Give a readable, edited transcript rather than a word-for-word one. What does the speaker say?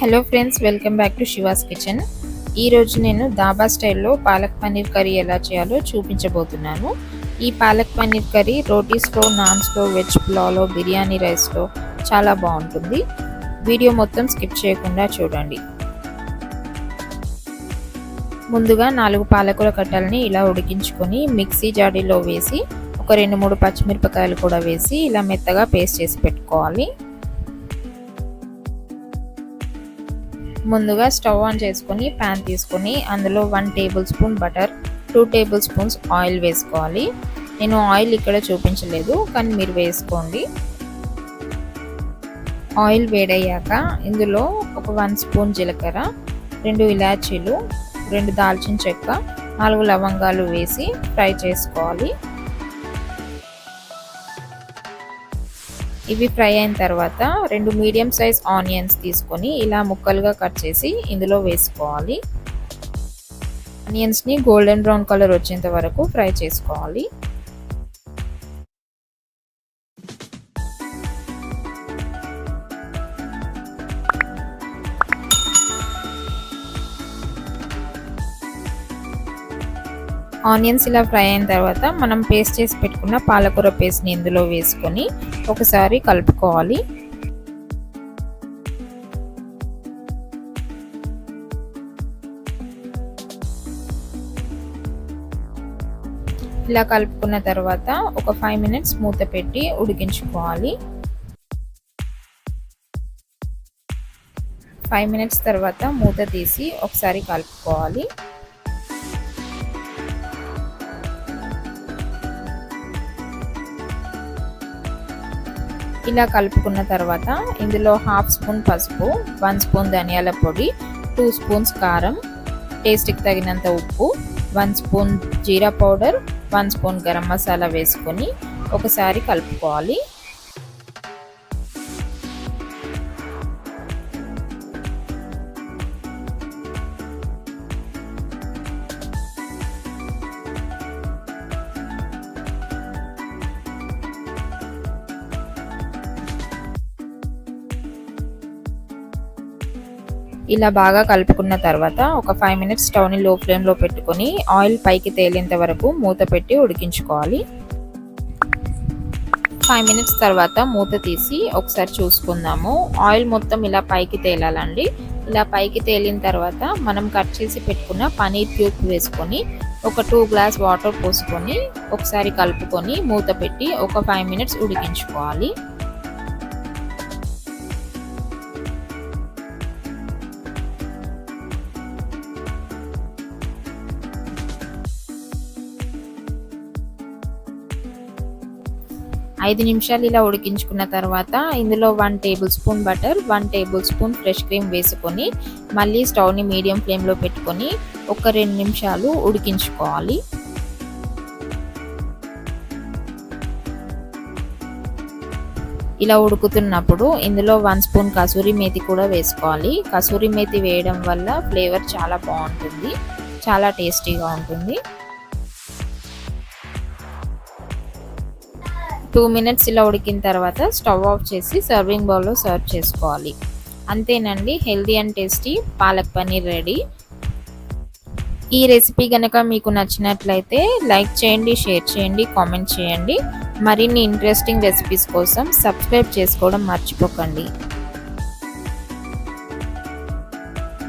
Hello friends, welcome back to she was kitchen. ఈరోజు నేను దాబా స్టైల్లో పాలక్ పన్నీర్ కర్రీ ఎలా చేయాలో చూపించబోతున్నాను. ఈ పాలక్ పన్నీర్ కర్రీ రోటీస్లో, నాన్స్లో, వెజ్ పులావ్లో, బిర్యానీ రైస్లో చాలా బాగుంటుంది. వీడియో మొత్తం స్కిప్ చేయకుండా చూడండి. ముందుగా 4 పాలకూర కట్టలని ఇలా ఉడికించుకొని మిక్సీ జాడీలో వేసి ఒక 2-3 పచ్చిమిరపకాయలు కూడా వేసి ఇలా మెత్తగా పేస్ట్ చేసి పెట్టుకోవాలి. ముందుగా స్టవ్ ఆన్ చేసుకొని ప్యాన్ తీసుకొని అందులో 1 table spoon butter, 2 table spoons oil వేసుకోవాలి. నేను ఆయిల్ ఇక్కడ చూపించలేదు, కానీ మీరు వేసుకోండి. ఆయిల్ వేడయ్యాక ఇందులో ఒక 1 స్పూన్ జీలకర్ర, 2 ఇలాచీలు, 2 దాల్చిన చెక్క, 4 లవంగాలు వేసి ఫ్రై చేసుకోవాలి. ఇవి ఫ్రై అయిన తర్వాత 2 మీడియం సైజ్ ఆనియన్స్ తీసుకొని ఇలా ముక్కలుగా కట్ చేసి ఇందులో వేసుకోవాలి. ఆనియన్స్ని గోల్డెన్ బ్రౌన్ కలర్ వచ్చేంత వరకు ఫ్రై చేసుకోవాలి. ఆనియన్స్ ఇలా ఫ్రై అయిన తర్వాత మనం పేస్ట్ చేసి పెట్టుకున్న పాలకూర పేస్ట్ని ఇందులో వేసుకొని ఒకసారి కలుపుకోవాలి. ఇలా కలుపుకున్న తర్వాత ఒక 5 మినిట్స్ మూత పెట్టి ఉడికించుకోవాలి. 5 మినిట్స్ తర్వాత మూత తీసి ఒకసారి కలుపుకోవాలి. ఇలా కలుపుకున్న తర్వాత ఇందులో 1/2 స్పూన్ పసుపు, 1 స్పూన్ ధనియాల పొడి, 2 స్పూన్స్ కారం, టేస్ట్కి తగినంత ఉప్పు, 1 స్పూన్ జీరా పౌడర్, 1 స్పూన్ గరం మసాలా వేసుకొని ఒకసారి కలుపుకోవాలి. ఇలా బాగా కలుపుకున్న తర్వాత ఒక 5 మినిట్స్ స్టవ్ని లో ఫ్లేమ్లో పెట్టుకొని ఆయిల్ పైకి తేలేంత వరకు మూత పెట్టి ఉడికించుకోవాలి. 5 మినిట్స్ తర్వాత మూత తీసి ఒకసారి చూసుకుందాము. ఆయిల్ మొత్తం ఇలా పైకి తేలాలండి. ఇలా పైకి తేలిన తర్వాత మనం కట్ చేసి పెట్టుకున్న పనీర్ క్యూబ్ వేసుకొని ఒక 2 గ్లాస్ వాటర్ పోసుకొని ఒకసారి కలుపుకొని మూత పెట్టి ఒక 5 మినిట్స్ ఉడికించుకోవాలి. ఐదు నిమిషాలు ఇలా ఉడికించుకున్న తర్వాత ఇందులో 1 table spoon butter, 1 table spoon fresh cream వేసుకొని మళ్ళీ స్టవ్ని మీడియం ఫ్లేమ్లో పెట్టుకొని ఒక 2 నిమిషాలు ఉడికించుకోవాలి. ఇలా ఉడుకుతున్నప్పుడు ఇందులో 1 స్పూన్ కసూరి మేతి కూడా వేసుకోవాలి. కసూరి మేతి వేయడం వల్ల ఫ్లేవర్ చాలా బాగుంటుంది, చాలా టేస్టీగా ఉంటుంది. 2 మినిట్స్ ఇలా ఉడికిన తర్వాత స్టవ్ ఆఫ్ చేసి సర్వింగ్ బౌల్లో సర్వ్ చేసుకోవాలి. అంతేనండి, healthy and tasty palak paneer ready. ఈ రెసిపీ కనుక మీకు నచ్చినట్లయితే లైక్ చేయండి, షేర్ చేయండి, కామెంట్ చేయండి. మరిన్ని ఇంట్రెస్టింగ్ రెసిపీస్ కోసం సబ్స్క్రైబ్ చేసుకోవడం మర్చిపోకండి.